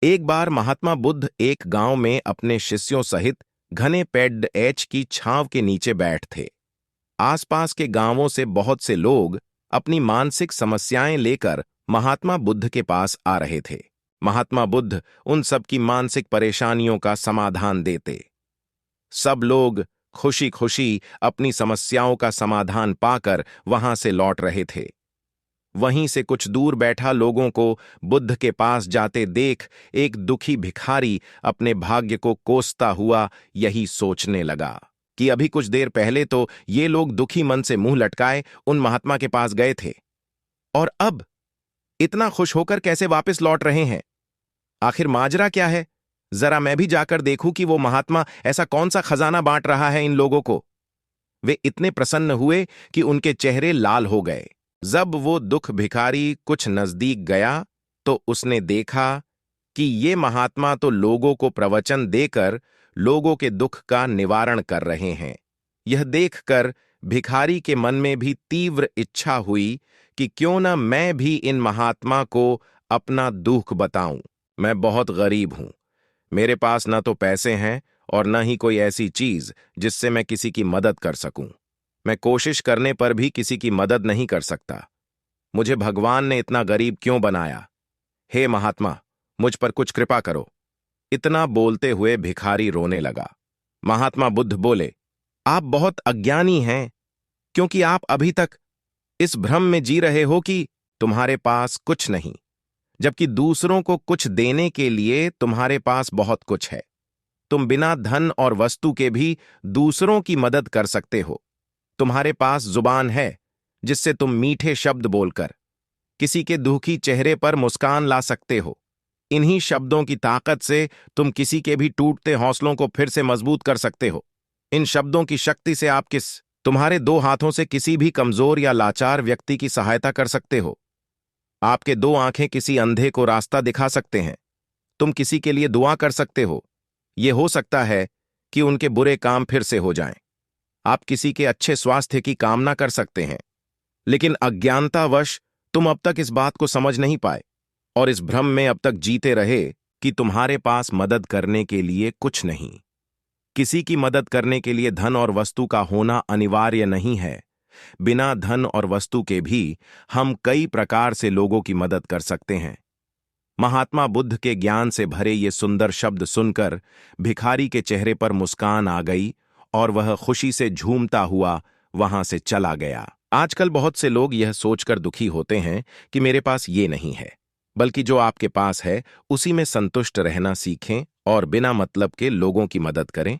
एक बार महात्मा बुद्ध एक गांव में अपने शिष्यों सहित घने पेड़ एच की छांव के नीचे बैठ थे। आसपास के गांवों से बहुत से लोग अपनी मानसिक समस्याएं लेकर महात्मा बुद्ध के पास आ रहे थे। महात्मा बुद्ध उन सब की मानसिक परेशानियों का समाधान देते। सब लोग खुशी खुशी अपनी समस्याओं का समाधान पाकर वहां से लौट रहे थे। वहीं से कुछ दूर बैठा लोगों को बुद्ध के पास जाते देख एक दुखी भिखारी अपने भाग्य को कोसता हुआ यही सोचने लगा कि अभी कुछ देर पहले तो ये लोग दुखी मन से मुंह लटकाए उन महात्मा के पास गए थे, और अब इतना खुश होकर कैसे वापस लौट रहे हैं? आखिर माजरा क्या है? जरा मैं भी जाकर देखूं कि वो महात्मा ऐसा कौन सा खजाना बांट रहा है इन लोगों को। वे इतने प्रसन्न हुए कि उनके चेहरे लाल हो गए। जब वो दुख भिखारी कुछ नजदीक गया तो उसने देखा कि ये महात्मा तो लोगों को प्रवचन देकर लोगों के दुख का निवारण कर रहे हैं। यह देखकर भिखारी के मन में भी तीव्र इच्छा हुई कि क्यों न मैं भी इन महात्मा को अपना दुख बताऊं। मैं बहुत गरीब हूं, मेरे पास न तो पैसे हैं और न ही कोई ऐसी चीज जिससे मैं किसी की मदद कर सकूं। मैं कोशिश करने पर भी किसी की मदद नहीं कर सकता। मुझे भगवान ने इतना गरीब क्यों बनाया? हे महात्मा, मुझ पर कुछ कृपा करो। इतना बोलते हुए भिखारी रोने लगा। महात्मा बुद्ध बोले, आप बहुत अज्ञानी हैं, क्योंकि आप अभी तक इस भ्रम में जी रहे हो कि तुम्हारे पास कुछ नहीं, जबकि दूसरों को कुछ देने के लिए तुम्हारे पास बहुत कुछ है। तुम बिना धन और वस्तु के भी दूसरों की मदद कर सकते हो। तुम्हारे पास जुबान है जिससे तुम मीठे शब्द बोलकर किसी के दुखी चेहरे पर मुस्कान ला सकते हो। इन्हीं शब्दों की ताकत से तुम किसी के भी टूटते हौसलों को फिर से मजबूत कर सकते हो। इन शब्दों की शक्ति से आप तुम्हारे दो हाथों से किसी भी कमजोर या लाचार व्यक्ति की सहायता कर सकते हो। आपके दो आंखें किसी अंधे को रास्ता दिखा सकते हैं। तुम किसी के लिए दुआ कर सकते हो। यह हो सकता है कि उनके बुरे काम फिर से हो जाएं। आप किसी के अच्छे स्वास्थ्य की कामना कर सकते हैं, लेकिन अज्ञानतावश तुम अब तक इस बात को समझ नहीं पाए और इस भ्रम में अब तक जीते रहे कि तुम्हारे पास मदद करने के लिए कुछ नहीं। किसी की मदद करने के लिए धन और वस्तु का होना अनिवार्य नहीं है। बिना धन और वस्तु के भी हम कई प्रकार से लोगों की मदद कर सकते हैं। महात्मा बुद्ध के ज्ञान से भरे ये सुंदर शब्द सुनकर भिखारी के चेहरे पर मुस्कान आ गई और वह खुशी से झूमता हुआ वहां से चला गया। आजकल बहुत से लोग यह सोचकर दुखी होते हैं कि मेरे पास ये नहीं है, बल्कि जो आपके पास है उसी में संतुष्ट रहना सीखें और बिना मतलब के लोगों की मदद करें।